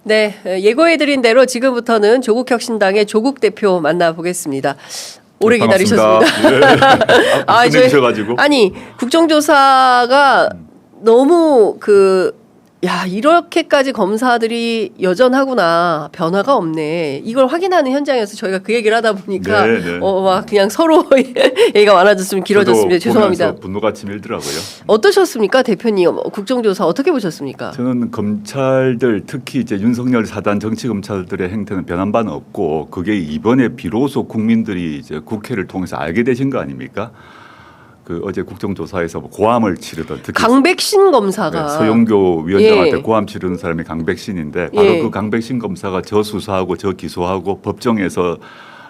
네, 예고해드린 대로 지금부터는 조국혁신당의 조국 대표 만나보겠습니다. 오래 기다리셨습니다. 네. 끝내주셔가지고. 아니 국정조사가 너무 이렇게까지 검사들이 여전하구나, 변화가 없네, 이걸 확인하는 현장에서 저희가 그 얘기를 하다 보니까 막 그냥 서로 얘기가 많아졌으면 길어졌습니다. 죄송합니다. 분노가 치밀더라고요. 어떠셨습니까, 대표님? 국정조사 어떻게 보셨습니까? 저는 검찰들, 특히 이제 윤석열 사단 정치검찰들의 행태는 변한 바는 없고, 그게 이번에 비로소 국민들이 이제 국회를 통해서 알게 되신 거 아닙니까? 어제 국정조사에서 고함을 치르던, 특히 강백신 검사가 서용교 위원장한테 고함 치르는 사람이 강백신인데, 바로 그 강백신 검사가 저 수사하고 저 기소하고 법정에서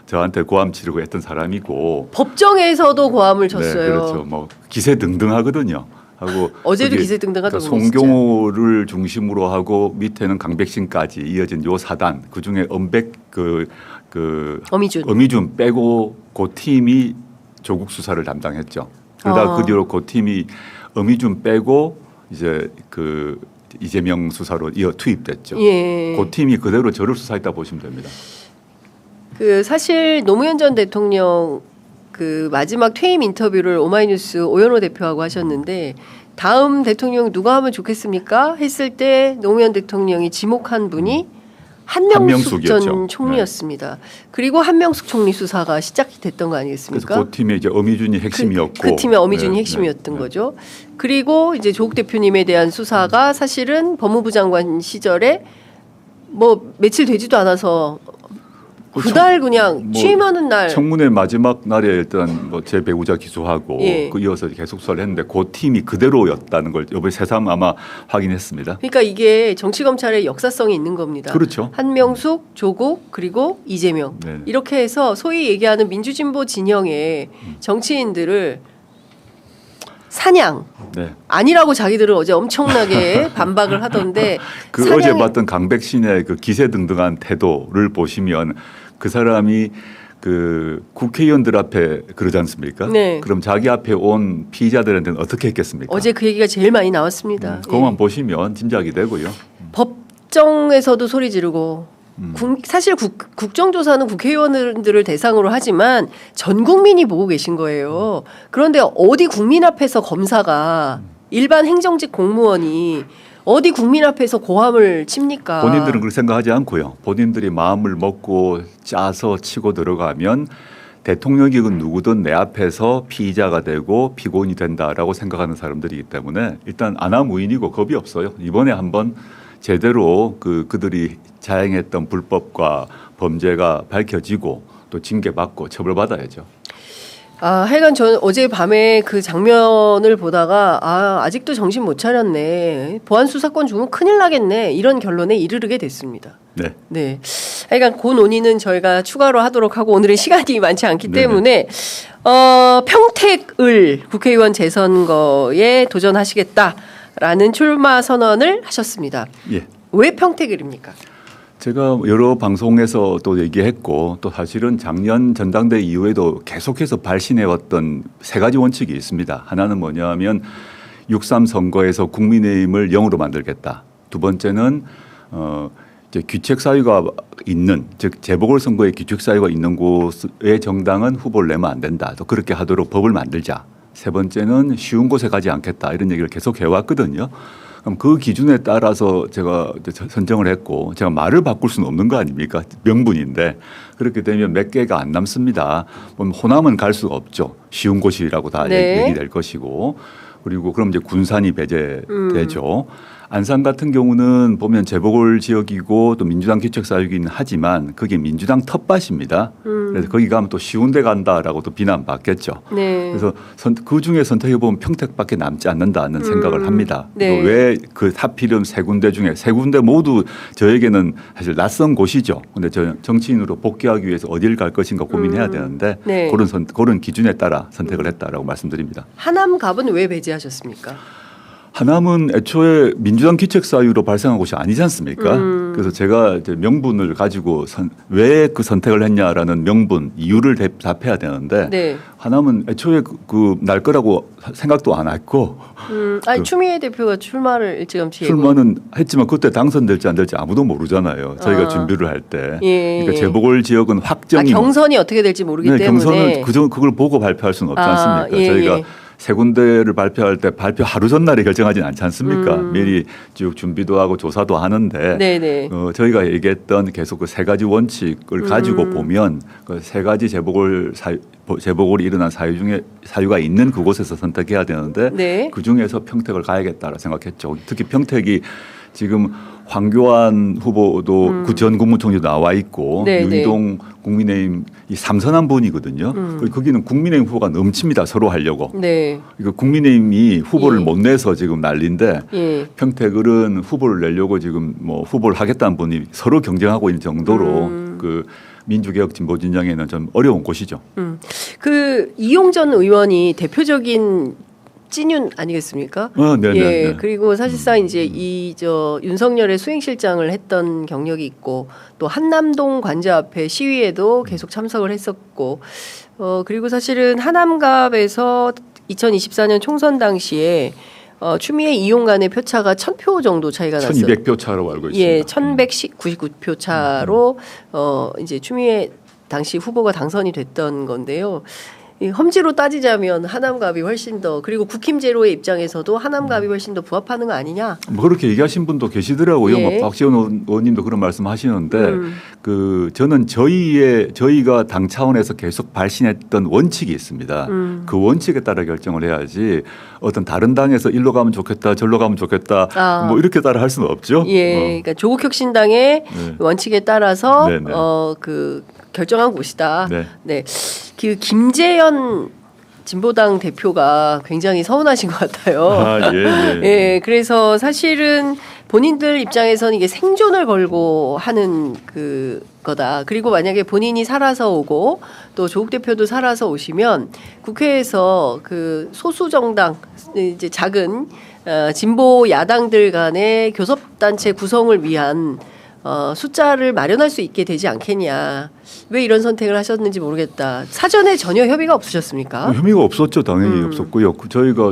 저한테 고함 치르고 했던 사람이고, 법정에서도 고함을 쳤어요. 네, 그렇죠. 뭐 기세등등하거든요. 하고 어제도 기세등등하던 송경호를 중심으로 하고 밑에는 강백신까지 이어진 요 사단, 그중에 어미준 빼고 그 팀이 조국 수사를 담당했죠. 그러다 그 뒤로 그 팀이 어미준 빼고 이제 이재명 수사로 이어 투입됐죠. 예. 그 팀이 그대로 저를 수사했다 보시면 됩니다. 사실 노무현 전 대통령 마지막 퇴임 인터뷰를 오마이뉴스 오연호 대표하고 하셨는데, 다음 대통령 누가 하면 좋겠습니까? 했을 때 노무현 대통령이 지목한 분이 한명숙 전 총리였습니다. 네. 그리고 한명숙 총리 수사가 시작이 됐던 거 아니겠습니까? 그래서 그 팀에 이제 어미준이 핵심이었고, 그 팀의 어미준이 핵심이었던 거죠. 그리고 이제 조국 대표님에 대한 수사가 사실은 법무부 장관 시절에 뭐 며칠 되지도 않아서 그날 그냥 취임하는 날 청문회 마지막 날에 일단 제 배우자 기소하고 이어서 계속 수사를 했는데, 그 팀이 그대로였다는 걸 이번에 새삼 아마 확인했습니다. 그러니까 이게 정치검찰의 역사성이 있는 겁니다. 그렇죠. 한명숙, 조국, 그리고 이재명, 이렇게 해서 소위 얘기하는 민주진보 진영의 정치인들을 사냥 아니라고 자기들은 어제 엄청나게 반박을 하던데, 어제 봤던 강백신의 기세등등한 태도를 보시면 그 사람이 국회의원들 앞에 그러지 않습니까? 네. 그럼 자기 앞에 온 피의자들한테는 어떻게 했겠습니까? 어제 그 얘기가 제일 많이 나왔습니다. 그것만 보시면 짐작이 되고요. 법정에서도 소리 지르고, 사실 국정조사는 국회의원들을 대상으로 하지만 전 국민이 보고 계신 거예요. 그런데 어디 국민 앞에서 검사가, 일반 행정직 공무원이 어디 국민 앞에서 고함을 칩니까? 본인들은 그렇게 생각하지 않고요. 본인들이 마음을 먹고 짜서 치고 들어가면 대통령이건 누구든 내 앞에서 피의자가 되고 피고인이 된다라고 생각하는 사람들이기 때문에 일단 안하무인이고 겁이 없어요. 이번에 한번 제대로 그들이 자행했던 불법과 범죄가 밝혀지고 또 징계받고 처벌받아야죠. 하여간 저는 어제 밤에 그 장면을 보다가 아직도 정신 못 차렸네, 보안 수사권 주면 큰일 나겠네, 이런 결론에 이르게 됐습니다. 네. 하여간 그 논의는 저희가 추가로 하도록 하고, 오늘은 시간이 많지 않기 때문에 평택을 국회의원 재선거에 도전하시겠다라는 출마 선언을 하셨습니다. 왜 평택을입니까? 제가 여러 방송에서 또 얘기했고, 또 사실은 작년 전당대 이후에도 계속해서 발신해왔던 세 가지 원칙이 있습니다. 하나는 뭐냐면 6.3 선거에서 국민의힘을 0으로 만들겠다. 두 번째는 이제 규책 사유가 있는, 즉 재보궐선거에 규책 사유가 있는 곳의 정당은 후보를 내면 안 된다. 또 그렇게 하도록 법을 만들자. 세 번째는 쉬운 곳에 가지 않겠다. 이런 얘기를 계속 해왔거든요. 그럼 그 기준에 따라서 제가 선정을 했고, 제가 말을 바꿀 수는 없는 거 아닙니까? 명분인데. 그렇게 되면 몇 개가 안 남습니다. 호남은 갈 수가 없죠. 쉬운 곳이라고 다 얘기될 것이고. 그리고 그럼 이제 군산이 배제되죠. 안산 같은 경우는 보면 재보궐 지역이고 또 민주당 기책사유이긴 하지만 그게 민주당 텃밭입니다. 그래서 거기 가면 또 쉬운 데 간다라고 또 비난받겠죠. 그래서 그 중에 선택해보면 평택밖에 남지 않는다는 생각을 합니다. 왜 하필이면 세 군데 중에 세 군데 모두 저에게는 사실 낯선 곳이죠. 근데 저 정치인으로 복귀하기 위해서 어딜 갈 것인가 고민해야 되는데 그런 기준에 따라 선택을 했다라고 말씀드립니다. 하남 갑은 왜 배제하셨습니까? 하남은 애초에 민주당 기책사유로 발생한 곳이 아니지 않습니까? 그래서 제가 이제 명분을 가지고 왜 그 선택을 했냐라는 명분, 이유를 답해야 되는데 네. 하남은 애초에 날 거라고 생각도 안 했고 아니 추미애 대표가 출마를 일찌감치 출마는 했지만 그때 당선될지 안 될지 아무도 모르잖아요. 저희가 준비를 할 때. 예, 그러니까 예. 재보궐 지역은 확정이 경선이 어떻게 될지 모르기 네, 때문에 경선을 그걸 보고 발표할 수는 없지 않습니까? 예, 저희가 예. 세 군데를 발표할 때 발표 하루 전날에 결정하지는 않지 않습니까? 미리 쭉 준비도 하고 조사도 하는데 네네. 저희가 얘기했던 계속 그 세 가지 원칙을 가지고 보면 그 세 가지 재보궐이 일어난 사유가 있는 그곳에서 선택해야 되는데 네. 그 중에서 평택을 가야겠다라 생각했죠. 특히 평택이 지금 황교안 후보도 그 전 국무총리도 나와 있고 네, 유이동 국민의힘 이 삼선한 분이거든요. 거기는 국민의힘 후보가 넘칩니다. 서로 하려고. 네. 이거 국민의힘이 후보를 예. 못 내서 지금 난리인데 예. 평택은 후보를 내려고 지금 뭐 후보를 하겠다는 분이 서로 경쟁하고 있는 정도로 그 민주개혁 진보진영에는 좀 어려운 곳이죠. 그 이용전 의원이 대표적인 찐윤 아니겠습니까? 네, 예. 네. 그리고 사실상 이제 윤석열의 수행실장을 했던 경력이 있고 또 한남동 관저 앞에 시위에도 계속 참석을 했었고 그리고 사실은 하남갑에서 2024년 총선 당시에 추미애 이용 간의 표차가 1,000표 정도 차이가 났어요. 1,200표 차로 알고 있습니다. 예, 1,199표 차로 이제 추미애 당시 후보가 당선이 됐던 건데요. 이 험지로 따지자면 하남갑이 훨씬 더 그리고 국힘제로의 입장에서도 하남갑이 훨씬 더 부합하는 거 아니냐? 뭐 그렇게 얘기하신 분도 계시더라고요. 예. 뭐 박지원 의원님도 그런 말씀하시는데 그 저는 저희가 당 차원에서 계속 발신했던 원칙이 있습니다. 그 원칙에 따라 결정을 해야지 어떤 다른 당에서 일로 가면 좋겠다, 절로 가면 좋겠다, 뭐 이렇게 따라 할 수는 없죠. 예, 그러니까 조국혁신당의 네. 원칙에 따라서 네, 네. 그 결정한 곳이다. 네. 네, 그 김재현 진보당 대표가 굉장히 서운하신 것 같아요. 아, 예, 예. 예, 그래서 사실은 본인들 입장에서는 이게 생존을 걸고 하는 그 거다. 그리고 만약에 본인이 살아서 오고 또 조국 대표도 살아서 오시면 국회에서 그 소수 정당 이제 작은 진보 야당들 간의 교섭단체 구성을 위한 숫자를 마련할 수 있게 되지 않겠냐. 왜 이런 선택을 하셨는지 모르겠다. 사전에 전혀 협의가 없으셨습니까? 협의가 없었죠. 당연히 없었고요.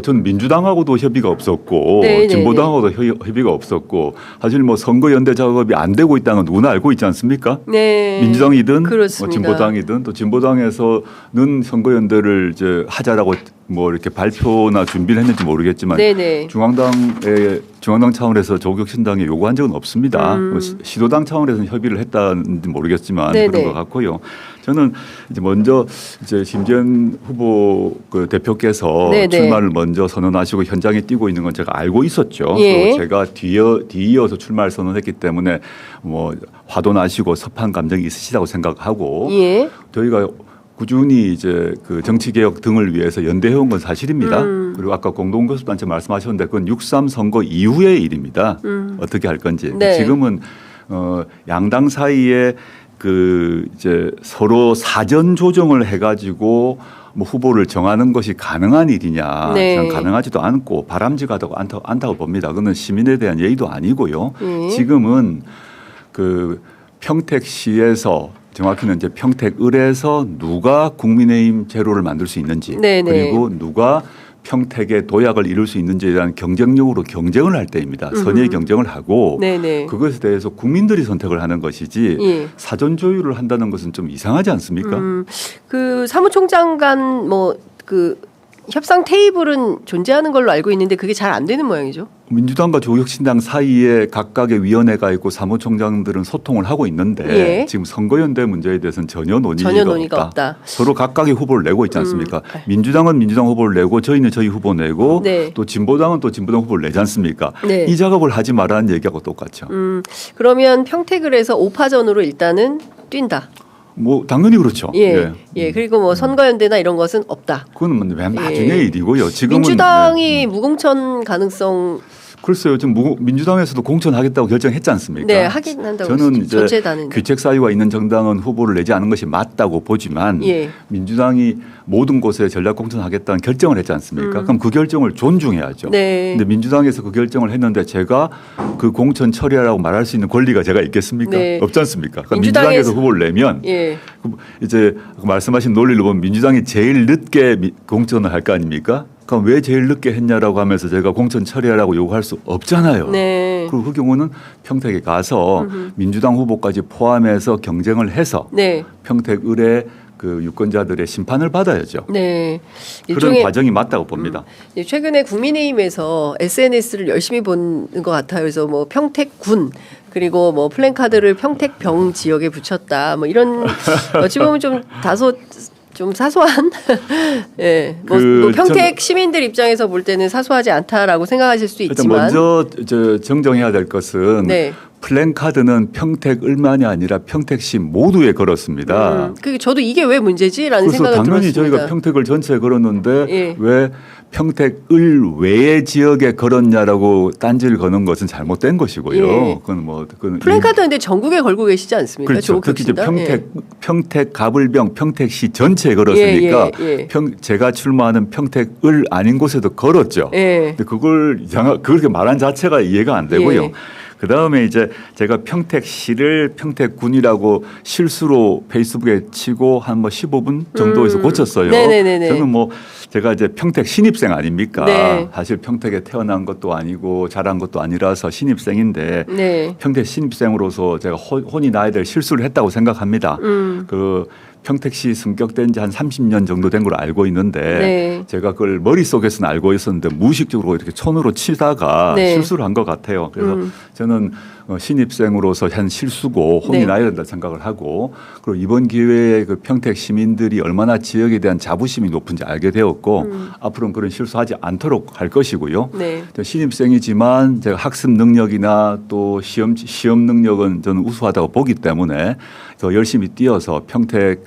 저는 민주당하고도 협의가 없었고 네, 진보당하고도 협의가 없었고 사실 뭐 선거연대 작업이 안 되고 있다는 건 누구나 알고 있지 않습니까? 네. 민주당이든 뭐 그렇습니다. 진보당이든 또 진보당에서는 선거연대를 이제 하자라고 뭐 이렇게 발표나 준비를 했는지 모르겠지만 네네. 중앙당 차원에서 조국혁신당에 요구한 적은 없습니다. 뭐 시도당 차원에서는 협의를 했다는지 모르겠지만 네네. 그런 것 같고요. 저는 이제 먼저 이제 심재현 후보 그 대표께서 네네. 출마를 먼저 선언하시고 현장에 뛰고 있는 건 제가 알고 있었죠. 예. 제가 뒤이어서 출마를 선언했기 때문에 뭐 화도 나시고 섭한 감정이 있으시다고 생각하고 예. 저희가 꾸준히 이제 그 정치개혁 등을 위해서 연대해온 건 사실입니다. 그리고 아까 공동교섭단체 말씀하셨는데 그건 6.3 선거 이후의 일입니다. 어떻게 할 건지. 네. 지금은 양당 사이에 그 이제 서로 사전 조정을 해가지고 뭐 후보를 정하는 것이 가능한 일이냐. 네. 저는 가능하지도 않고 바람직하다고 않다고 봅니다. 그건 시민에 대한 예의도 아니고요. 지금은 그 평택시에서 정확히는 이제 평택을에서 누가 국민의힘 제로를 만들 수 있는지 네네. 그리고 누가 평택의 도약을 이룰 수 있는지에 대한 경쟁력으로 경쟁을 할 때입니다. 선의의 경쟁을 하고 네네. 그것에 대해서 국민들이 선택을 하는 것이지 예. 사전 조율을 한다는 것은 좀 이상하지 않습니까? 그 사무총장 간 뭐 그 협상 테이블은 존재하는 걸로 알고 있는데 그게 잘 안 되는 모양이죠. 민주당과 조국혁신당 사이에 각각의 위원회가 있고 사무총장들은 소통을 하고 있는데 예. 지금 선거연대 문제에 대해서는 전혀 논의가 없다. 서로 각각의 후보를 내고 있지 않습니까? 민주당은 민주당 후보를 내고 저희는 저희 후보 내고 네. 또 진보당은 또 진보당 후보를 내지 않습니까? 네. 이 작업을 하지 말라는 얘기하고 똑같죠. 그러면 평택을 해서 5파전으로 일단은 뛴다. 뭐 당연히 그렇죠. 예. 예. 그리고 뭐 선거연대나 이런 것은 없다. 그건 맨 나중의 예. 일이고요. 지금은 민주당이 무공천 가능성 글쎄요, 좀 민주당에서도 공천하겠다고 결정했지 않습니까? 네, 하긴 한다고. 저는 이제 전체다는 규책 사유가 있는 정당은 후보를 내지 않은 것이 맞다고 보지만 예. 민주당이 모든 곳에 전략 공천하겠다는 결정을 했지 않습니까? 그럼 그 결정을 존중해야죠. 네. 근데 민주당에서 그 결정을 했는데 제가 그 공천 처리하라고 말할 수 있는 권리가 제가 있겠습니까? 네. 없지 않습니까? 그러니까 민주당에서 민주당에서 후보를 내면 예. 이제 말씀하신 논리로 보면 민주당이 제일 늦게 공천을 할 거 아닙니까? 그럼 왜 제일 늦게 했냐라고 하면서 제가 공천 처리하라고 요구할 수 없잖아요. 네. 그리고 그 경우는 평택에 가서 민주당 후보까지 포함해서 경쟁을 해서 네. 평택 을의 그 유권자들의 심판을 받아야죠. 네. 그런 과정이 맞다고 봅니다. 최근에 국민의힘에서 SNS를 열심히 보는 것 같아요. 그래서 뭐 평택군 그리고 뭐 플랜카드를 평택병 지역에 붙였다. 뭐 이런 어찌 보면 좀 다소 좀 사소한 예. 뭐 평택 시민들 입장에서 볼 때는 사소하지 않다라고 생각하실 수도 일단 있지만 먼저 정정해야 될 것은 네. 플랜카드는 평택을만이 아니라 평택시 모두에 걸었습니다. 그 저도 이게 왜 문제지라는 그래서 생각을 당연히 들었습니다. 저희가 평택을 전체에 걸었는데 예. 왜 평택을 외의 지역에 걸었냐라고 딴지를 거는 것은 잘못된 것이고요. 예. 그건 플랜카드인데 전국에 걸고 계시지 않습니까? 그렇죠. 특히 이제 조국혁신당? 평택 가불병 평택시 전체에 걸었으니까 예. 제가 출마하는 평택을 아닌 곳에도 걸었죠. 예. 근데 그걸 그렇게 말한 자체가 이해가 안 되고요. 예. 그 다음에 이제 제가 평택시를 평택군이라고 실수로 페이스북에 치고 한 뭐 15분 정도에서 고쳤어요. 네네네네. 저는 뭐 제가 이제 평택 신입생 아닙니까? 네. 사실 평택에 태어난 것도 아니고 자란 것도 아니라서 신입생인데 네. 평택 신입생으로서 제가 혼이 나야 될 실수를 했다고 생각합니다. 그 평택시 승격된 지 한 30년 정도 된 걸 알고 있는데 네. 제가 그걸 머릿속에서는 알고 있었는데 무의식적으로 이렇게 손으로 치다가 네. 실수를 한 것 같아요. 그래서 저는 신입생으로서 한 실수고 혼이 네. 나야 된다 생각을 하고 그리고 이번 기회에 그 평택 시민들이 얼마나 지역에 대한 자부심이 높은지 알게 되었고 앞으로는 그런 실수하지 않도록 할 것이고요. 네. 신입생이지만 제가 학습 능력이나 또 시험 능력은 저는 우수하다고 보기 때문에 더 열심히 뛰어서 평택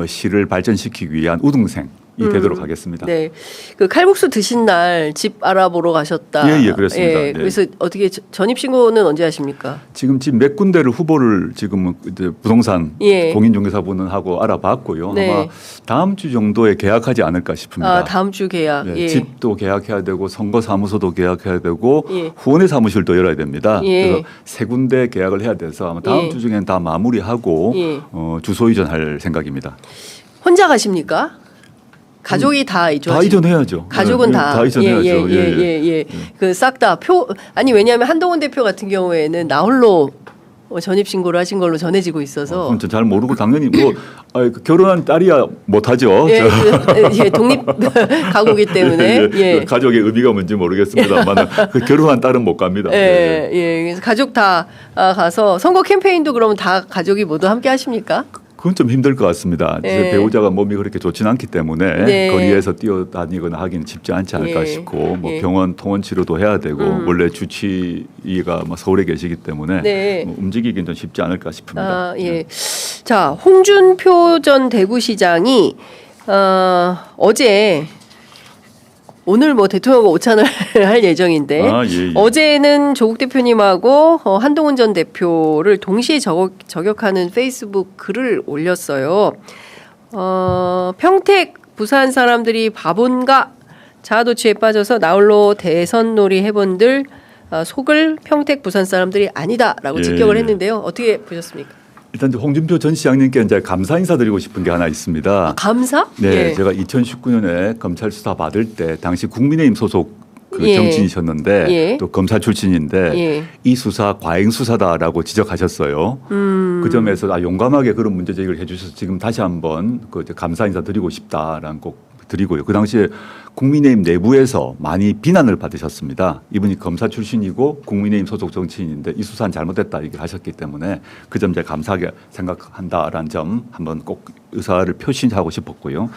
시를 발전시키기 위한 우등생이 되도록 하겠습니다. 네. 그 칼국수 드신 날 집 알아보러 가셨다. 예, 그렇습니다. 네. 그래서 어떻게 전입 신고는 언제 하십니까? 지금 몇 군데를 후보를 지금 이제 부동산 예. 공인중개사분은 하고 알아봤고요. 네. 아마 다음 주 정도에 계약하지 않을까 싶습니다. 아, 다음 주 계약. 네, 예. 집도 계약해야 되고 선거사무소도 계약해야 되고 예. 후원회 사무실도 열어야 됩니다. 예. 그래서 세 군데 계약을 해야 돼서 아마 다음 예. 주 중에는 다 마무리하고 예. 주소 이전할 생각입니다. 혼자 가십니까? 가족이 다 다 이전해야죠. 가족은 네, 다. 다 이전해야죠. 예. 그 싹 다 아니 왜냐하면 한동훈 대표 같은 경우에는 나홀로 전입 신고를 하신 걸로 전해지고 있어서. 그건 잘 모르고 당연히 결혼한 딸이야 못하죠. 예, 독립 가구기 때문에. 예. 가족의 의미가 뭔지 모르겠습니다만 그 결혼한 딸은 못 갑니다. 예. 그래서 가족 다 가서 선거 캠페인도 그러면 다 가족이 모두 함께 하십니까? 그건 좀 힘들 것 같습니다. 네. 배우자가 몸이 그렇게 좋지는 않기 때문에 네. 거리에서 뛰어다니거나 하기는 쉽지 않지 않을까 예. 싶고 예. 병원 통원 치료도 해야 되고 원래 주치의가 서울에 계시기 때문에 네. 움직이기는 좀 쉽지 않을까 싶습니다. 예. 자, 홍준표 전 대구시장이 어제 오늘 대통령과 오찬을 할 예정인데 예. 어제는 조국 대표님하고 한동훈 전 대표를 동시에 저격하는 페이스북 글을 올렸어요. 평택 부산 사람들이 바본가 자아도취에 빠져서 나홀로 대선놀이 해본들 속을 평택 부산 사람들이 아니다라고 직격을 했는데요. 어떻게 보셨습니까? 일단 홍준표 전 시장님께 이제 감사 인사드리고 싶은 게 하나 있습니다. 감사? 네, 예. 제가 2019년에 검찰 수사 받을 때 당시 국민의힘 소속 예. 정치인이셨는데 예. 또 검사 출신인데 예. 이 수사 과잉 수사다라고 지적하셨어요. 그 점에서 용감하게 그런 문제 제기를 해주셔서 지금 다시 한번 감사 인사 드리고 싶다라는 꼭 드리고요. 그 당시에 국민의힘 내부에서 많이 비난을 받으셨습니다. 이분이 검사 출신이고 국민의힘 소속 정치인인데 이 수사는 잘못됐다 얘기를 하셨기 때문에 그 점 제가 감사하게 생각한다라는 점 한번 꼭 의사를 표시하고 싶었고요.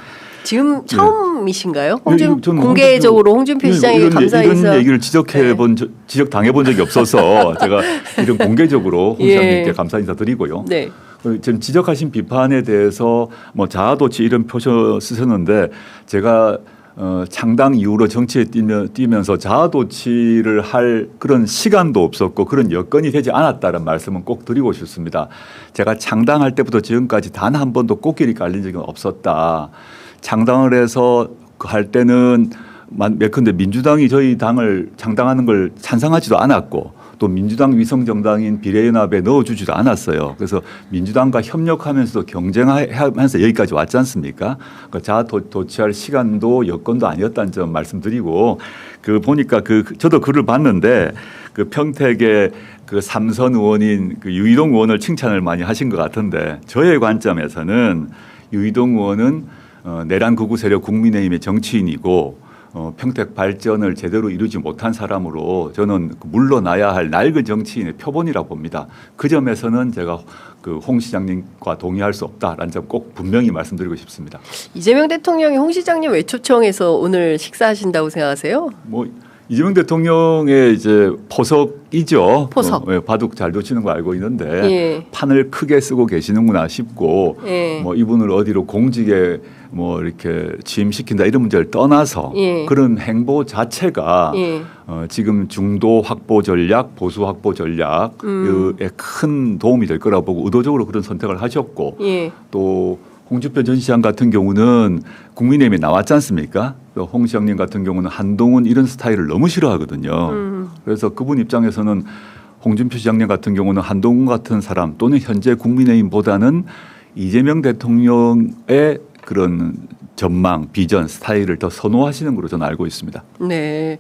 지금 처음이신가요? 저는 공개적으로 홍준표 시장에게 감사 인사. 이런 얘기를 지적 당해본 적이 없어서 제가 이런 공개적으로 홍 시장님께 감사 인사 드리고요. 네. 지금 지적하신 비판에 대해서 자아도취 이런 표현 쓰셨는데 제가 창당 이후로 정치에 뛰면서 자아도취를 할 그런 시간도 없었고 그런 여건이 되지 않았다는 말씀은 꼭 드리고 싶습니다. 제가 창당할 때부터 지금까지 단 한 번도 꽃길이 깔린 적은 없었다. 창당을 해서 할 때는 예컨대 민주당이 저희 당을 창당하는 걸 찬성하지도 않았고 또 민주당 위성정당인 비례연합에 넣어주지도 않았어요. 그래서 민주당과 협력하면서도 경쟁하면서 여기까지 왔지 않습니까? 그러니까 자아도취할 시간도 여건도 아니었다는 점 말씀드리고 보니까 저도 글을 봤는데 평택의 삼선 의원인 유이동 의원을 칭찬을 많이 하신 것 같은데 저의 관점에서는 유이동 의원은 내란 극우 세력 국민의힘의 정치인이고 평택 발전을 제대로 이루지 못한 사람으로 저는 물러나야 할 낡은 정치인의 표본이라고 봅니다. 그 점에서는 제가 홍 시장님과 동의할 수 없다라는 점 꼭 분명히 말씀드리고 싶습니다. 이재명 대통령이 홍 시장님 왜 초청해서 오늘 식사하신다고 생각하세요? 이재명 대통령의 이제 포석이죠. 포석. 바둑 잘 두시는 거 알고 있는데 예. 판을 크게 쓰고 계시는구나 싶고 예. 이분을 어디로 공직에 이렇게 취임시킨다 이런 문제를 떠나서 예. 그런 행보 자체가 예. 지금 중도 확보 전략, 보수 확보 전략에 큰 도움이 될 거라고 보고 의도적으로 그런 선택을 하셨고 예. 또 홍준표 전 시장 같은 경우는 국민의힘에 나왔지 않습니까? 또 홍 시장님 같은 경우는 한동훈 이런 스타일을 너무 싫어하거든요. 그래서 그분 입장에서는 홍준표 시장님 같은 경우는 한동훈 같은 사람 또는 현재 국민의힘보다는 이재명 대통령의 그런 전망, 비전, 스타일을 더 선호하시는 걸로 저는 알고 있습니다. 네.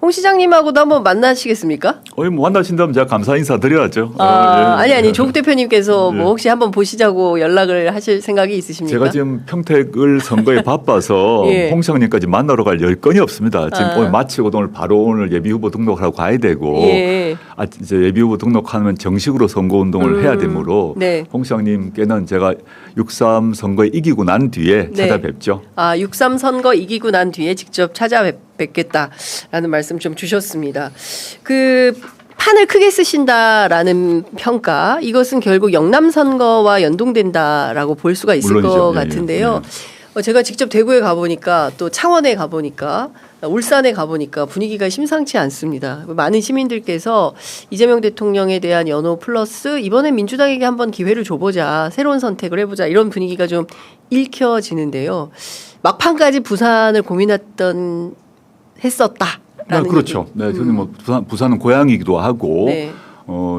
홍 시장님하고도 한번 만나시겠습니까? 만나신다면 제가 감사 인사 드려야죠. 아니 조국 대표님께서 예. 혹시 한번 보시자고 연락을 하실 생각이 있으십니까? 제가 지금 평택을 선거에 바빠서 예. 홍 시장님까지 만나러 갈 여건이 없습니다. 지금 오늘 마치고 오늘 예비 후보 등록하러 가야 되고 예. 이제 예비 후보 등록하면 정식으로 선거 운동을 해야 되므로 네. 홍 시장님께는 제가 6.3 선거에 이기고 난 뒤에 네. 찾아뵙죠. 6.3 선거 이기고 난 뒤에 직접 찾아뵙겠다라는 말씀 좀 주셨습니다. 판을 크게 쓰신다라는 평가, 이것은 결국 영남 선거와 연동된다라고 볼 수가 있을 물론이죠. 것 예, 같은데요. 제가 직접 대구에 가보니까 또 창원에 가보니까 울산에 가보니까 분위기가 심상치 않습니다. 많은 시민들께서 이재명 대통령에 대한 연호 플러스 이번에 민주당에게 한번 기회를 줘보자, 새로운 선택을 해보자, 이런 분위기가 좀 읽혀지는데요. 막판까지 부산을 했었다. 그렇죠. 네, 저는 부산은 고향이기도 하고 네.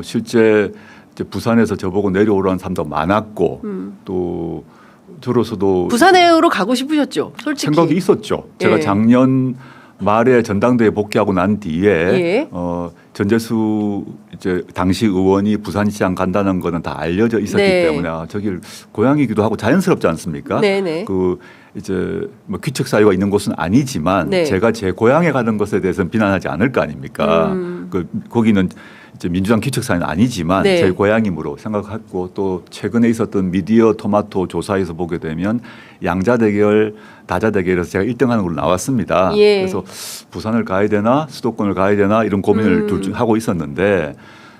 실제 이제 부산에서 저보고 내려오라는 사람도 많았고 또 저로서도 부산으로 가고 싶으셨죠, 솔직히. 생각이 있었죠. 제가 예. 작년 말에 전당대회 복귀하고 난 뒤에 예. 전재수 이제 당시 의원이 부산시장 간다는 거는 다 알려져 있었기 네. 때문에 저길 고향이기도 하고 자연스럽지 않습니까? 네네. 이제 귀책 사유가 있는 곳은 아니지만 네. 제가 제 고향에 가는 것에 대해서는 비난하지 않을 거 아닙니까? 거기는 이제 민주당 귀책 사유는 아니지만 네. 제 고향이므로 생각했고 또 최근에 있었던 미디어 토마토 조사에서 보게 되면 양자 대결, 다자 대결에서 제가 1등하는 걸로 나왔습니다. 예. 그래서 부산을 가야 되나 수도권을 가야 되나 이런 고민을 둘 중 하고 있었는데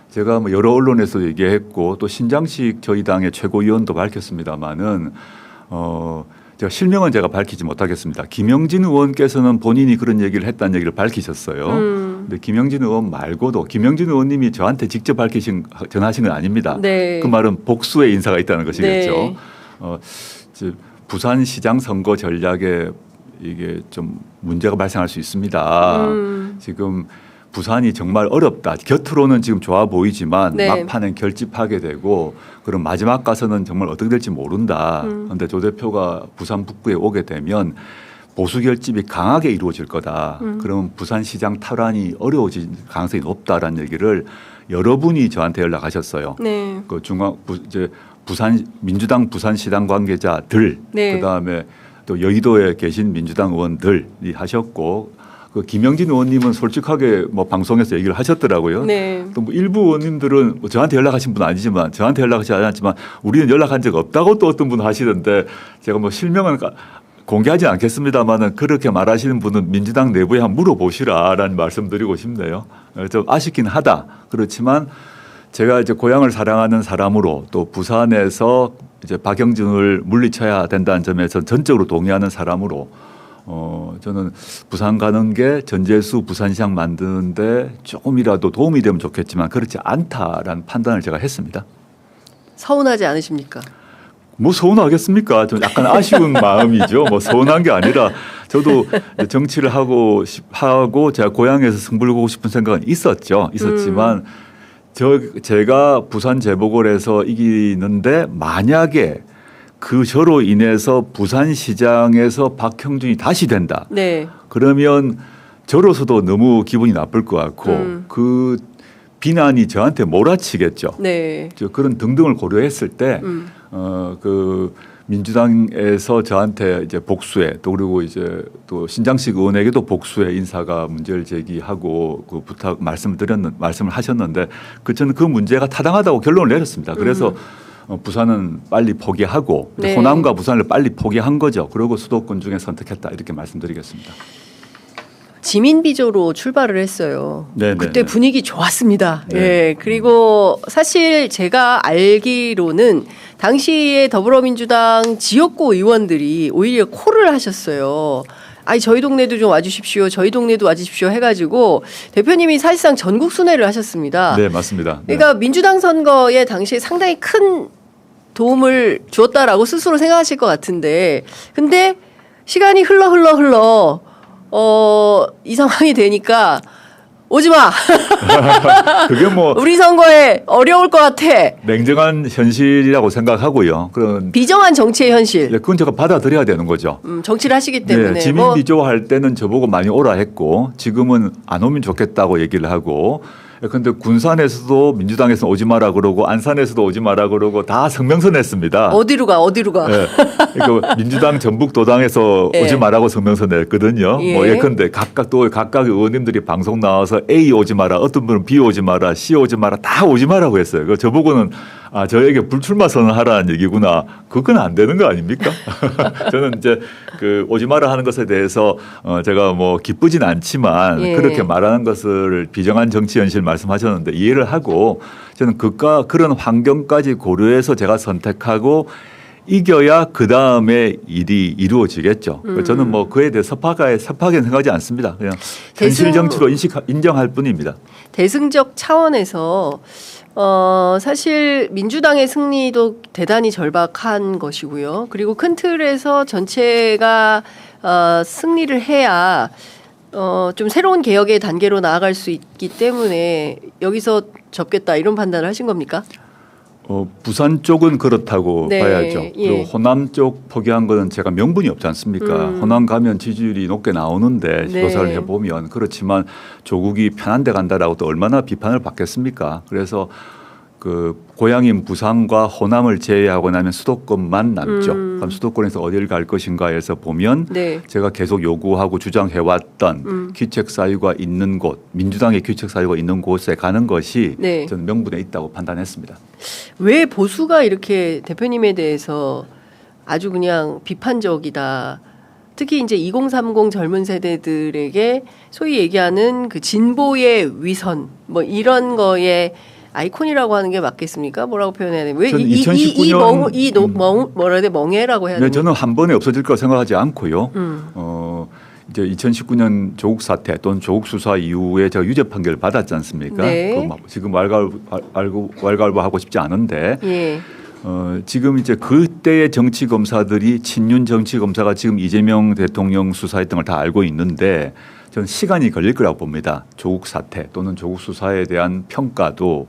제가 여러 언론에서 얘기했고 또 신장식 저희 당의 최고위원도 밝혔습니다마는 제가 실명은 제가 밝히지 못하겠습니다. 김영진 의원께서는 본인이 그런 얘기를 했다는 얘기를 밝히셨어요. 근데 김영진 의원 말고도 김영진 의원님이 저한테 직접 전하신 건 아닙니다. 네. 그 말은 복수의 인사가 있다는 것이겠죠. 네. 부산시장 선거 전략에 이게 좀 문제가 발생할 수 있습니다. 지금 부산이 정말 어렵다. 곁으로는 지금 좋아 보이지만 네. 막판엔 결집하게 되고 그럼 마지막 가서는 정말 어떻게 될지 모른다. 그런데 조 대표가 부산 북부에 오게 되면 보수 결집이 강하게 이루어질 거다. 그러면 부산시장 탈환이 어려워질 가능성이 높다라는 얘기를 여러분이 저한테 연락하셨어요. 네. 부산 민주당 부산시당 관계자들, 네. 그다음에 또 여의도에 계신 민주당 의원들이 하셨고. 김영진 의원님은 솔직하게 방송에서 얘기를 하셨더라고요. 네. 또 일부 의원님들은 저한테 연락하신 분은 아니지만 저한테 연락하지 않았지만 우리는 연락한 적 없다고 또 어떤 분은 하시던데 제가 실명은 공개하지 않겠습니다만은 그렇게 말하시는 분은 민주당 내부에 한번 물어보시라라는 말씀드리고 싶네요. 좀 아쉽긴 하다. 그렇지만 제가 이제 고향을 사랑하는 사람으로 또 부산에서 이제 박영준을 물리쳐야 된다는 점에서 전적으로 동의하는 사람으로 저는 부산 가는 게 전재수 부산시장 만드는데 조금이라도 도움이 되면 좋겠지만 그렇지 않다라는 판단을 제가 했습니다. 서운하지 않으십니까? 뭐 서운하겠습니까? 좀 약간 아쉬운 마음이죠. 뭐 서운한 게 아니라 저도 정치를 하고 제가 고향에서 승부를 보고 싶은 생각은 있었지만 제가 부산 재보궐에서 이기는데 만약에 그 저로 인해서 부산시장에서 박형준이 다시 된다. 네. 그러면 저로서도 너무 기분이 나쁠 것 같고 그 비난이 저한테 몰아치겠죠. 네. 그런 등등을 고려했을 때 그 민주당에서 저한테 이제 복수해 또 그리고 이제 또 신장식 의원에게도 복수해 인사가 문제를 제기하고 그 말씀을 하셨는데 저는 그 문제가 타당하다고 결론을 내렸습니다. 그래서 부산은 빨리 포기하고 네. 호남과 부산을 빨리 포기한 거죠. 그리고 수도권 중에 선택했다 이렇게 말씀드리겠습니다. 지민비조로 출발을 했어요. 네네네. 그때 분위기 좋았습니다. 네. 예. 그리고 사실 제가 알기로는 당시에 더불어민주당 지역구 의원들이 오히려 콜을 하셨어요. 아니 저희 동네도 좀 와주십시오. 저희 동네도 와주십시오 해가지고 대표님이 사실상 전국 순회를 하셨습니다. 네, 맞습니다. 네. 그러니까 민주당 선거에 당시에 상당히 큰 도움을 주었다라고 스스로 생각하실 것 같은데 근데 시간이 흘러 이 상황이 되니까 오지 마. 그게 뭐 우리 선거에 어려울 것 같아. 냉정한 현실이라고 생각하고요. 그런 비정한 정치의 현실. 그건 제가 받아들여야 되는 거죠. 정치를 하시기 때문에. 네, 지민비조 할 때는 저보고 많이 오라 했고 지금은 안 오면 좋겠다고 얘기를 하고 그런데 군산에서도 민주당에서 오지 마라 그러고 안산에서도 오지 마라 그러고 다 성명서 냈습니다. 어디로 가? 네. 그러니까 민주당 전북도당에서 예. 오지 마라고 성명서 냈거든요. 예. 뭐 예컨대 각각 의원님들이 방송 나와서 A 오지 마라, 어떤 분은 B 오지 마라, C 오지 마라, 다 오지 마라고 했어요. 그 저보고는 저에게 불출마 선언하라는 얘기구나. 그건 안 되는 거 아닙니까? 저는 이제 그 오지 마라 하는 것에 대해서 제가 뭐 기쁘진 않지만 예. 그렇게 말하는 것을 비정한 정치 현실 말씀하셨는데 이해를 하고 저는 그런 환경까지 고려해서 제가 선택하고 이겨야 그 다음에 일이 이루어지겠죠. 저는 뭐 그에 대해 섭하게 생각하지 않습니다. 그냥 현실 정치로 인정할 뿐입니다. 대승적 차원에서 사실 민주당의 승리도 대단히 절박한 것이고요. 그리고 큰 틀에서 전체가 승리를 해야 좀 새로운 개혁의 단계로 나아갈 수 있기 때문에 여기서 접겠다 이런 판단을 하신 겁니까? 부산 쪽은 그렇다고 네, 봐야죠. 그리고 예. 호남 쪽 포기한 거는 제가 명분이 없지 않습니까? 호남 가면 지지율이 높게 나오는데 네. 조사를 해보면 그렇지만 조국이 편한 데 간다라고 또 얼마나 비판을 받겠습니까? 그래서 그 고향인 부산과 호남을 제외하고 나면 수도권만 남죠. 그럼 수도권에서 어디를 갈 것인가에서 보면 네. 제가 계속 요구하고 주장해왔던 귀책 사유가 있는 곳, 민주당의 귀책 사유가 있는 곳에 가는 것이 네. 저는 명분에 있다고 판단했습니다. 왜 보수가 이렇게 대표님에 대해서 아주 그냥 비판적이다. 특히 이제 2030 젊은 세대들에게 소위 얘기하는 그 진보의 위선 뭐 이런 거에 아이콘이라고 하는 게 맞겠습니까? 뭐라고 표현해야 돼요? 왜 저는 2019년 뭐라 해야 돼? 멍해라고 해야 네, 되나? 저는 한 번에 없어질 거라 생각하지 않고요. 이제 2019년 조국 사태 또는 조국 수사 이후에 제가 유죄 판결을 받았지 않습니까? 네. 지금 왈가왈부하고 싶지 않은데 예. 지금 이제 그때의 정치 검사들이 친윤 정치 검사가 지금 이재명 대통령 수사했던 걸 다 알고 있는데 저는 시간이 걸릴 거라고 봅니다. 조국 사태 또는 조국 수사에 대한 평가도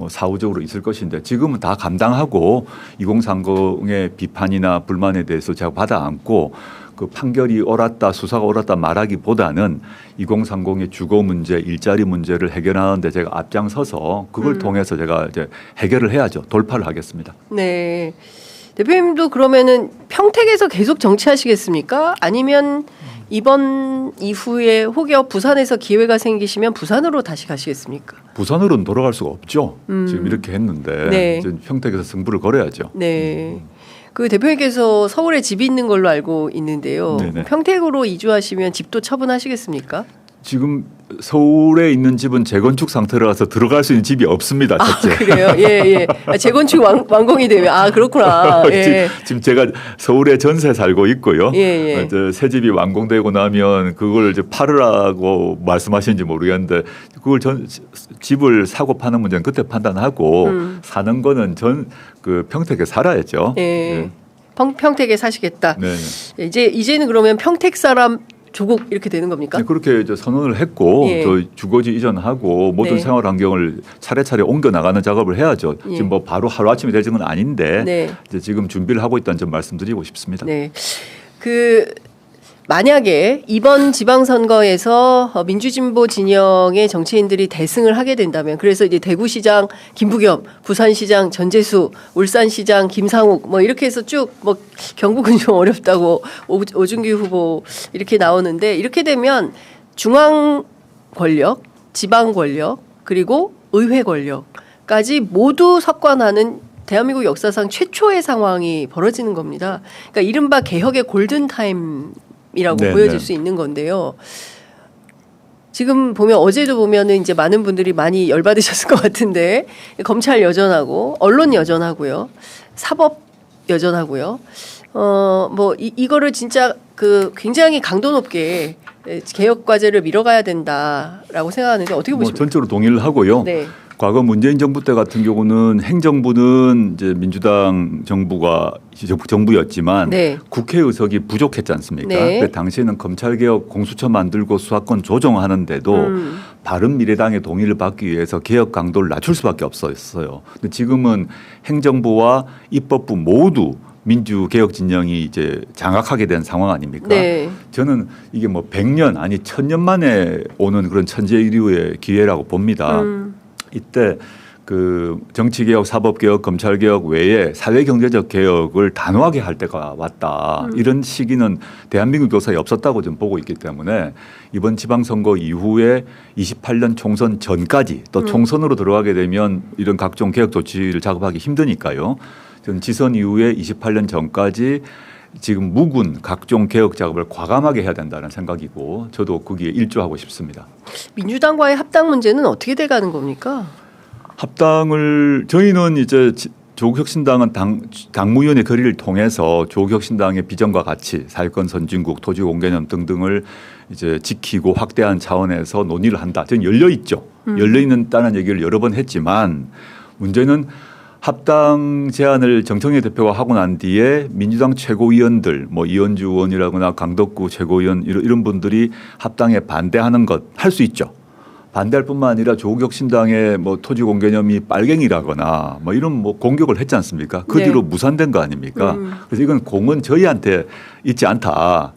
사후적으로 있을 것인데 지금은 다 감당하고 2030의 비판이나 불만에 대해서 제가 받아 안고 그 판결이 옳았다 수사가 옳았다 말하기보다는 2030의 주거 문제 일자리 문제를 해결하는데 제가 앞장서서 그걸 통해서 제가 이제 해결을 해야죠. 돌파를 하겠습니다. 네. 대표님도 그러면은 평택에서 계속 정치하시겠습니까? 아니면 이번 이후에 혹여 부산에서 기회가 생기시면 부산으로 다시 가시겠습니까? 부산으로는 돌아갈 수가 없죠. 지금 이렇게 했는데 네. 이제 평택에서 승부를 걸어야죠. 네. 그 대표님께서 서울에 집이 있는 걸로 알고 있는데요. 네네. 평택으로 이주하시면 집도 처분하시겠습니까? 지금 서울에 있는 집은 재건축 상태라서 들어갈 수 있는 집이 없습니다. 첫째. 그래요? 예. 재건축 완공이 되면 그렇구나. 예. 지금 제가 서울에 전세 살고 있고요. 예. 새 집이 완공되고 나면 그걸 이제 팔으라고 말씀하시는지 모르겠는데 그걸 집을 사고 파는 문제는 그때 판단하고 사는 거는 그 평택에 살아야죠. 예. 평택에 사시겠다. 네. 이제는 그러면 평택 사람 조국 이렇게 되는 겁니까? 네, 그렇게 이제 선언을 했고 예. 또 주거지 이전하고 모든 네. 생활 환경을 차례차례 옮겨 나가는 작업을 해야죠. 예. 지금 뭐 바로 하루 아침에 될 건 아닌데 네. 이제 지금 준비를 하고 있다는 점 말씀드리고 싶습니다. 네. 만약에 이번 지방선거에서 민주진보 진영의 정치인들이 대승을 하게 된다면, 그래서 이제 대구시장 김부겸, 부산시장 전재수, 울산시장 김상욱 뭐 이렇게 해서 쭉 뭐 경북은 좀 어렵다고 오준규 후보 이렇게 나오는데, 이렇게 되면 중앙 권력, 지방 권력 그리고 의회 권력까지 모두 석관하는 대한민국 역사상 최초의 상황이 벌어지는 겁니다. 그러니까 이른바 개혁의 골든타임이라고 네, 보여질 네. 수 있는 건데요. 지금 보면 어제도 보면은 이제 많은 분들이 많이 열받으셨을 것 같은데, 검찰 여전하고 언론 여전하고요, 사법 여전하고요. 이거를 진짜 굉장히 강도 높게 개혁 과제를 밀어가야 된다라고 생각하는데 어떻게 보십니까? 전적으로 동의를 하고요. 네. 과거 문재인 정부 때 같은 경우는 행정부는 이제 민주당 정부였지만 네. 국회 의석이 부족했지 않습니까? 네. 그 당시에는 검찰개혁 공수처 만들고 수사권 조정하는데도 바른미래당의 동의를 받기 위해서 개혁 강도를 낮출 수밖에 없었어요. 근데 지금은 행정부와 입법부 모두 민주개혁 진영이 이제 장악하게 된 상황 아닙니까? 네. 저는 이게 뭐 100년 아니 1000년 만에 오는 그런 천재일류의 기회라고 봅니다. 이때 그 정치개혁, 사법개혁, 검찰개혁 외에 사회경제적 개혁을 단호하게 할 때가 왔다. 이런 시기는 대한민국 역사에 없었다고 좀 보고 있기 때문에 이번 지방선거 이후에 28년 총선 전까지 또 총선으로 들어가게 되면 이런 각종 개혁 조치를 작업하기 힘드니까요. 저는 지선 이후에 28년 전까지 지금 묵은 각종 개혁 작업을 과감하게 해야 된다는 생각이고 저도 거기에 일조하고 싶습니다. 민주당과의 합당 문제는 어떻게 돼가는 겁니까? 합당을 저희는 이제 조국혁신당은 당무위원회 거리를 통해서 조국혁신당의 비전과 가치, 사회권 선진국, 토지 공개념 등등을 이제 지키고 확대한 차원에서 논의를 한다. 저는 열려 있죠. 열려 있다는 얘기를 여러 번 했지만 문제는 합당 제안을 정청래 대표가 하고 난 뒤에 민주당 최고위원들 뭐 이현주 의원이라거나 강덕구 최고위원 이런 분들이 합당에 반대하는 것 할 수 있죠. 반대할 뿐만 아니라 조국혁신당의 뭐 토지 공개념이 빨갱이라거나 뭐 이런 뭐 공격을 했지 않습니까? 그 네. 뒤로 무산된 거 아닙니까? 그래서 이건 공은 저희한테 있지 않다.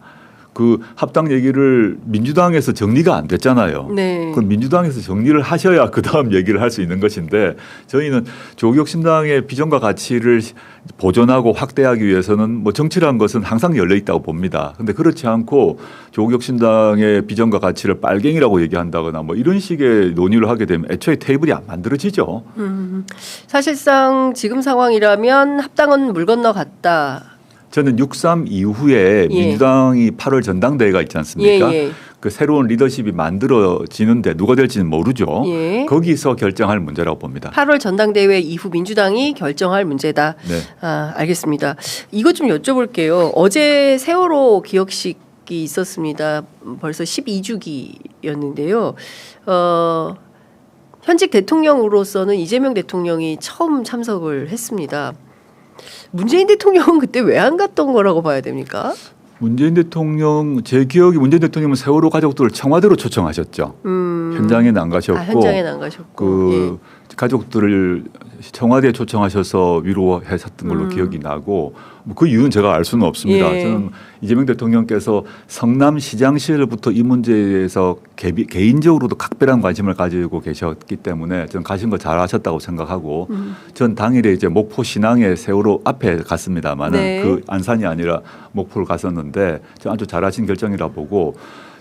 그 합당 얘기를 민주당에서 정리가 안 됐잖아요. 네. 그럼 민주당에서 정리를 하셔야 그 다음 얘기를 할 수 있는 것인데 저희는 조국혁신당의 비전과 가치를 보존하고 확대하기 위해서는 뭐 정치라는 것은 항상 열려 있다고 봅니다. 그런데 그렇지 않고 조국혁신당의 비전과 가치를 빨갱이라고 얘기한다거나 뭐 이런 식의 논의를 하게 되면 애초에 테이블이 안 만들어지죠. 사실상 지금 상황이라면 합당은 물 건너갔다. 저는 6.3 이후에 예. 민주당이 8월 전당대회가 있지 않습니까? 예. 그 새로운 리더십이 만들어지는데 누가 될지는 모르죠. 예. 거기서 결정할 문제라고 봅니다. 8월 전당대회 이후 민주당이 결정할 문제다. 네. 알겠습니다. 이것 좀 여쭤볼게요. 어제 세월호 기억식이 있었습니다. 벌써 12주기였는데요. 현직 대통령으로서는 이재명 대통령이 처음 참석을 했습니다. 문재인 대통령은 그때 왜 안 갔던 거라고 봐야 됩니까? 문재인 대통령 제 기억이 문재인 대통령은 세월호 가족들을 청와대로 초청하셨죠. 현장에는 안 가셨고 현장에는 안 가셨고 그 가족들을 청와대에 초청하셔서 위로하셨던 걸로 기억이 나고 뭐 그 이유는 제가 알 수는 없습니다. 예. 저는 이재명 대통령께서 성남시장 시절부터 이 문제에 대해서 개인적으로도 각별한 관심을 가지고 계셨기 때문에 저는 가신 거 잘하셨다고 생각하고 전 당일에 이제 목포 신항에 세월호 앞에 갔습니다만은 네. 그 안산이 아니라 목포를 갔었는데 저 아주 잘하신 결정이라 보고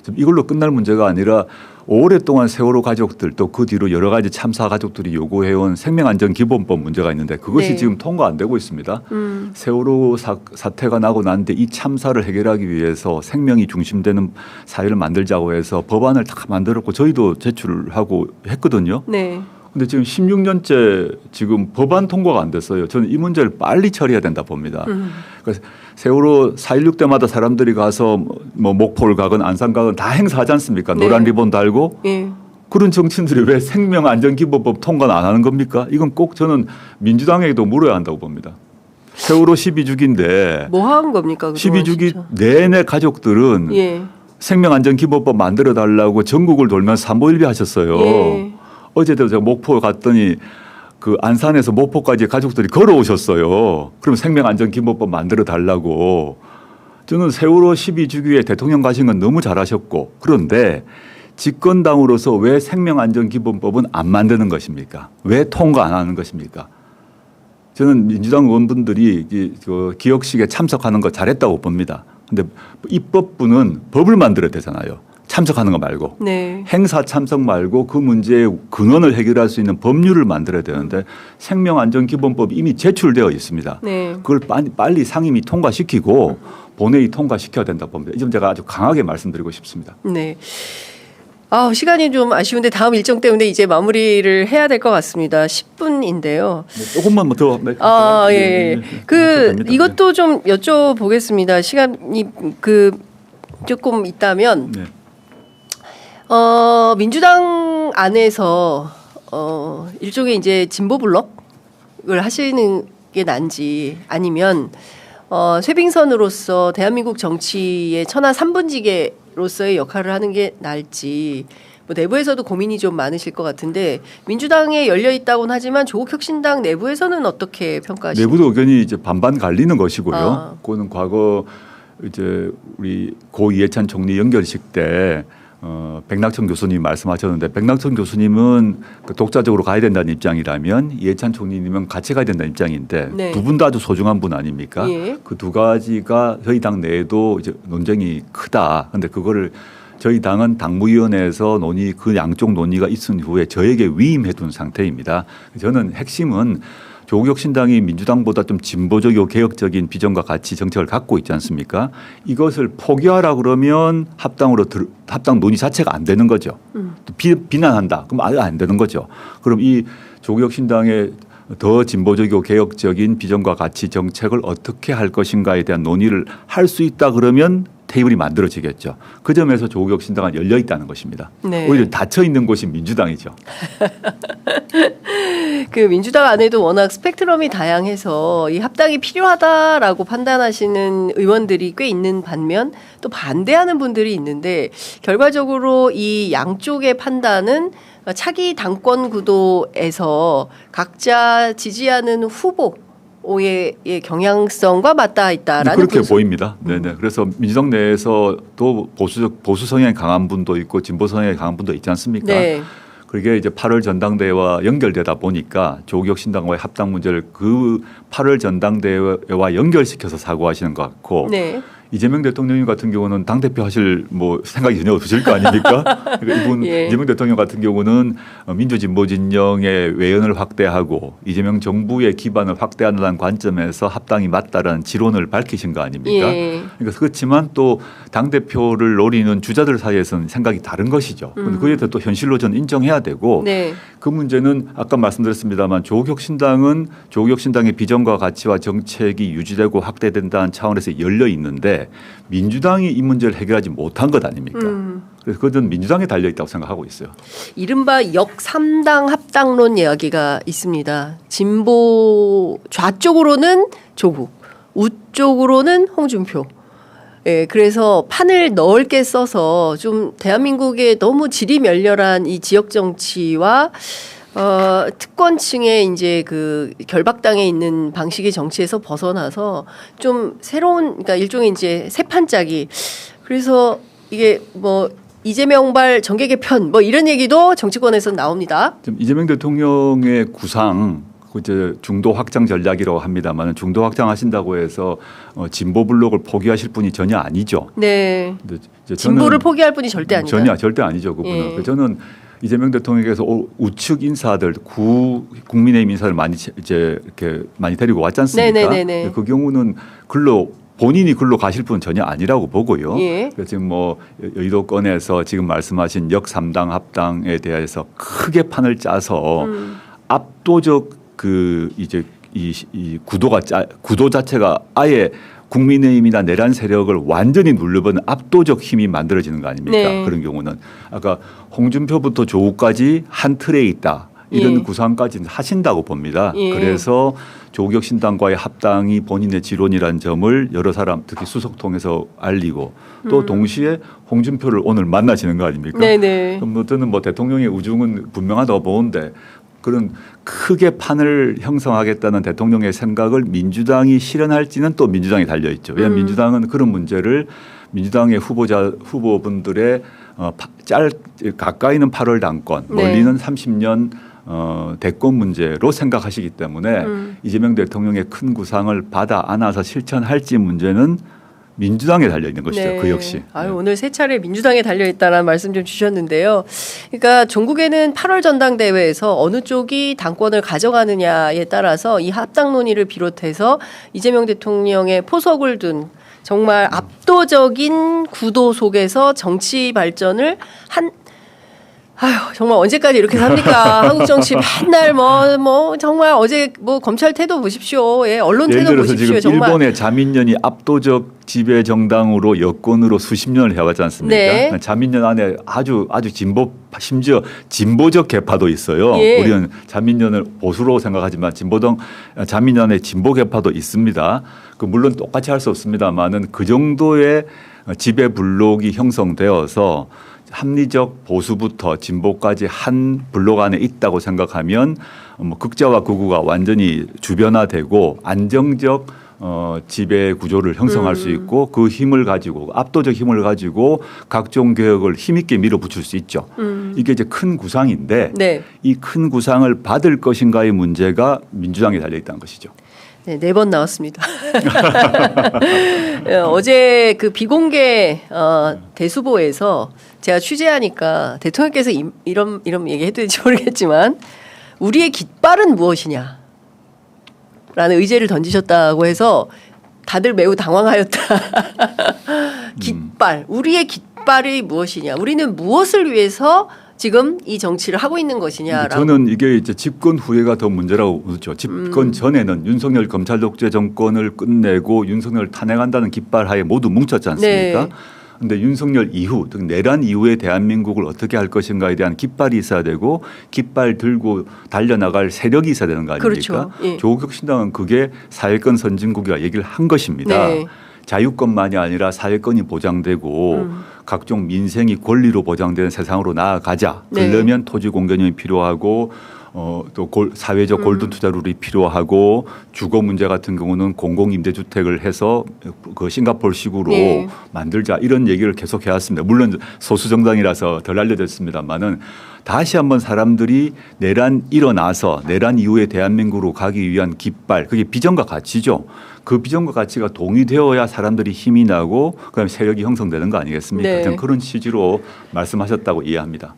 좀 이걸로 끝날 문제가 아니라 오랫동안 세월호 가족들 또 그 뒤로 여러 가지 참사 가족들이 요구해온 생명안전기본법 문제가 있는데 그것이 네. 지금 통과 안 되고 있습니다. 세월호 사태가 나고 났는데 이 참사를 해결하기 위해서 생명이 중심되는 사회를 만들자고 해서 법안을 다 만들었고 저희도 제출하고 했거든요. 네. 근데 지금 16년째 지금 법안 통과가 안 됐어요. 저는 이 문제를 빨리 처리해야 된다 봅니다. 그래서 세월호 4.16 때마다 사람들이 가서 뭐 목포를 가건 안산 가건 다 행사하지 않습니까? 네. 노란 리본 달고. 예. 그런 정치인들이 왜 생명안전기본법 통과는 안 하는 겁니까? 이건 꼭 저는 민주당에게도 물어야 한다고 봅니다. 세월호 12주기인데 뭐 한 겁니까? 그동안 12주기 진짜? 내내 가족들은 예. 생명안전기본법 만들어 달라고 전국을 돌면서 삼보일비 하셨어요. 예. 어제도 제가 목포 갔더니 그 안산에서 목포까지 가족들이 걸어오셨어요. 그럼 생명안전기본법 만들어 달라고. 저는 세월호 12주기에 대통령 가신 건 너무 잘하셨고 그런데 집권당으로서 왜 생명안전기본법은 안 만드는 것입니까? 왜 통과 안 하는 것입니까? 저는 민주당 의원분들이 그 기억식에 참석하는 거 잘했다고 봅니다. 그런데 입법부는 법을 만들어야 되잖아요. 참석하는 거 말고. 네. 행사 참석 말고 그 문제의 근원을 해결할 수 있는 법률을 만들어야 되는데 생명안전기본법이 이미 제출되어 있습니다. 네. 그걸 빨리 상임위 통과시키고 본회의 통과시켜야 된다 봅니다. 이 점 제가 아주 강하게 말씀드리고 싶습니다. 네. 아, 시간이 좀 아쉬운데 다음 일정 때문에 이제 마무리를 해야 될 것 같습니다. 10분인데요. 조금만 더. 아, 예. 이것도 좀 여쭤보겠습니다. 시간이 조금 있다면 네. 민주당 안에서 일종의 이제 진보 블럭을 하시는 게 난지 아니면 쇄빙선으로서 대한민국 정치의 천하 3분지계로서의 역할을 하는 게 나을지 뭐 내부에서도 고민이 좀 많으실 것 같은데 민주당에 열려 있다고는 하지만 조국혁신당 내부에서는 어떻게 평가하십니까? 내부도 의견이 이제 반반 갈리는 것이고요. 아. 그거는 과거 이제 우리 고 이해찬 총리 연결식 때 백낙천 교수님 말씀하셨는데 백낙천 교수님은 그 독자적으로 가야 된다는 입장이라면 이해찬 총리님은 같이 가야 된다는 입장인데 네. 두 분 다 아주 소중한 분 아닙니까? 예. 그 두 가지가 저희 당 내에도 이제 논쟁이 크다. 그런데 그거를 저희 당은 당무위원회에서 그 양쪽 논의가 있은 후에 저에게 위임해 둔 상태입니다. 저는 핵심은 조국혁신당이 민주당보다 좀 진보적이고 개혁적인 비전과 가치 정책을 갖고 있지 않습니까? 이것을 포기하라 그러면 합당 논의 자체가 안 되는 거죠. 또 비난한다. 그럼 아예 안 되는 거죠. 그럼 이 조국혁신당의 더 진보적이고 개혁적인 비전과 가치 정책을 어떻게 할 것인가에 대한 논의를 할 수 있다 그러면 테이블이 만들어지겠죠. 그 점에서 조국혁신당은 열려 있다는 것입니다. 네. 오히려 닫혀 있는 곳이 민주당이죠. 그 민주당 안에도 워낙 스펙트럼이 다양해서 이 합당이 필요하다라고 판단하시는 의원들이 꽤 있는 반면 또 반대하는 분들이 있는데 결과적으로 이 양쪽의 판단은 차기 당권 구도에서 각자 지지하는 후보의 경향성과 맞닿아 있다라는 그렇게 분석. 보입니다. 네네. 그래서 민주당 내에서 또 보수 성향이 강한 분도 있고 진보 성향이 강한 분도 있지 않습니까? 네. 그게 이제 8월 전당대회와 연결되다 보니까 조국혁신당과의 합당 문제를 그 8월 전당대회와 연결시켜서 사고하시는 것 같고 네. 이재명 대통령 같은 경우는 당대표 하실 뭐 생각이 전혀 없으실 거 아닙니까? 그러니까 이분 예. 이재명 대통령 같은 경우는 민주진보 진영의 외연을 확대하고 이재명 정부의 기반을 확대하는 관점에서 합당이 맞다라는 지론을 밝히신 거 아닙니까? 예. 그러니까 그렇지만 또 당대표를 노리는 주자들 사이에서는 생각이 다른 것이죠. 그런데 그에 대해서 또 현실로 저는 인정해야 되고 네. 그 문제는 아까 말씀드렸습니다만 조국혁신당은 조국혁신당의 비전과 가치와 정책이 유지되고 확대된다는 차원에서 열려 있는데 민주당이 이 문제를 해결하지 못한 것 아닙니까? 그래서 그것은 민주당에 달려 있다고 생각하고 있어요. 이른바 역3당 합당론 이야기가 있습니다. 진보 좌쪽으로는 조국, 우쪽으로는 홍준표. 예, 그래서 판을 넓게 써서 좀 대한민국의 너무 질이 멸렬한 이 지역 정치와 특권층의 이제 그 결박당에 있는 방식의 정치에서 벗어나서 좀 새로운, 그러니까 일종의 이제 새 판짜기. 그래서 이게 뭐 이재명발 정계 개편 뭐 이런 얘기도 정치권에서 나옵니다. 지금 이재명 대통령의 구상 이제 중도 확장 전략이라고 합니다만 중도 확장하신다고 해서 진보 블록을 포기하실 분이 전혀 아니죠. 네. 근데 이제 진보를 포기할 분이 절대 아니다. 절대 아니죠. 그분은. 예. 저는 이재명 대통령께서 우측 인사들, 국민의힘 인사를 많이 이제 이렇게 많이 데리고 왔지 않습니까? 네네네네. 그 경우는 본인이 글로 가실 분은 전혀 아니라고 보고요. 예. 그래서 지금 뭐 여의도권에서 지금 말씀하신 역삼당 합당에 대해서 크게 판을 짜서 압도적 그 이제 이 구도 자체가 아예 국민의힘이나 내란 세력을 완전히 눌러버는 압도적 힘이 만들어지는 거 아닙니까? 네. 그런 경우는 아까 홍준표부터 조국까지 한 틀에 있다. 이런 예. 구상까지는 하신다고 봅니다. 예. 그래서 조국 신당과의 합당이 본인의 지론이라는 점을 여러 사람 특히 수석 통해서 알리고 또 동시에 홍준표를 오늘 만나시는 거 아닙니까? 네네. 그럼 저는 뭐 대통령의 우중은 분명하다고 보는데 그런 크게 판을 형성하겠다는 대통령의 생각을 민주당이 실현할지는 또 민주당이 달려 있죠. 왜냐하면 민주당은 그런 문제를 민주당의 후보분들의 가까이는 8월 당권, 네. 멀리는 30년 대권 문제로 생각하시기 때문에 이재명 대통령의 큰 구상을 받아 안아서 실천할지 문제는 민주당에 달려 있는 것이죠. 네. 그 역시. 아유, 오늘 세 차례 민주당에 달려 있다라는 말씀 좀 주셨는데요. 그러니까 종국에는 8월 전당대회에서 어느 쪽이 당권을 가져가느냐에 따라서 이 합당 논의를 비롯해서 이재명 대통령의 포석을 둔 정말 압도적인 구도 속에서 정치 발전을 정말 언제까지 이렇게 삽니까? 한국 정치 맨날 정말 어제 검찰 태도 보십시오. 예, 언론 예를 태도 들어서 보십시오. 지금 정말. 일본의 자민련이 압도적 지배 정당으로 여권으로 수십 년을 해왔지 않습니까? 네. 자민련 안에 아주 심지어 진보적 개파도 있어요. 예. 우리는 자민련을 보수로 생각하지만 자민련 안에 진보 개파도 있습니다. 물론 똑같이 할 수 없습니다만은 그 정도의 지배 블록이 형성되어서 합리적 보수부터 진보까지 한 블록 안에 있다고 생각하면 극좌와 극우가 완전히 주변화되고 안정적 지배 구조를 형성할 수 있고 그 힘을 가지고 압도적 힘을 가지고 각종 개혁을 힘있게 밀어붙일 수 있죠. 이게 이제 큰 구상인데 네. 이 큰 구상을 받을 것인가의 문제가 민주당에 달려 있다는 것이죠. 네, 4번 나왔습니다. 어제 그 비공개 대수보에서 제가 취재하니까 대통령께서 이런 얘기 해도 될지 모르겠지만 우리의 깃발은 무엇이냐 라는 의제를 던지셨다고 해서 다들 매우 당황하였다. 깃발, 우리의 깃발이 무엇이냐, 우리는 무엇을 위해서 지금 이 정치를 하고 있는 것이냐라고. 저는 이게 이제 집권 후에가 더 문제라고 보죠. 집권 전에는 윤석열 검찰 독재 정권을 끝내고 윤석열을 탄핵한다는 깃발 하에 모두 뭉쳤지 않습니까? 그런데 네. 윤석열 이후, 즉 내란 이후에 대한민국을 어떻게 할 것인가에 대한 깃발이 있어야 되고 깃발 들고 달려나갈 세력이 있어야 되는 거 아닙니까? 그렇죠. 예. 조국 신당은 그게 사회권 선진국이라 얘기를 한 것입니다. 네. 자유권만이 아니라 사회권이 보장되고 각종 민생이 권리로 보장되는 세상으로 나아가자. 네. 그러려면 토지 공개념이 필요하고 또 사회적 골든 투자룰이 필요하고 주거 문제 같은 경우는 공공임대주택을 해서 그 싱가포르식으로 네. 만들자 이런 얘기를 계속 해왔습니다. 물론 소수 정당이라서 덜 알려졌습니다만은 다시 한번 사람들이 내란 일어나서 내란 이후에 대한민국으로 가기 위한 깃발 그게 비전과 가치죠. 그 비전과 가치가 동의되어야 사람들이 힘이 나고 그다음에 세력이 형성되는 거 아니겠습니까? 네. 저는 그런 취지로 말씀하셨다고 이해합니다.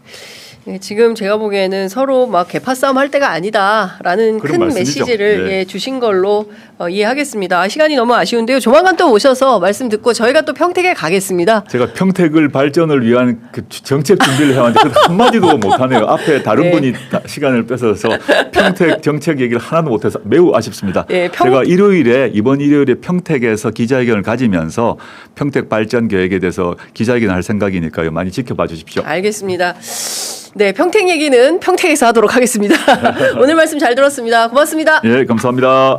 네, 지금 제가 보기에는 서로 막 개파 싸움 할 때가 아니다라는 그런 큰 말씀이죠. 메시지를 네. 주신 걸로 이해하겠습니다. 시간이 너무 아쉬운데요. 조만간 또 오셔서 말씀 듣고 저희가 또 평택에 가겠습니다. 제가 평택을 발전을 위한 그 정책 준비를 해왔는데 그 한마디도 못하네요. 앞에 다른 네. 분이 시간을 뺏어서 평택 정책 얘기를 하나도 못해서 매우 아쉽습니다. 네, 제가 이번 일요일에 평택에서 기자회견을 가지면서 평택 발전 계획에 대해서 기자회견을 할 생각이니까요. 많이 지켜봐 주십시오. 알겠습니다. 네, 평택 얘기는 평택에서 하도록 하겠습니다. 오늘 말씀 잘 들었습니다. 고맙습니다. 예, 감사합니다.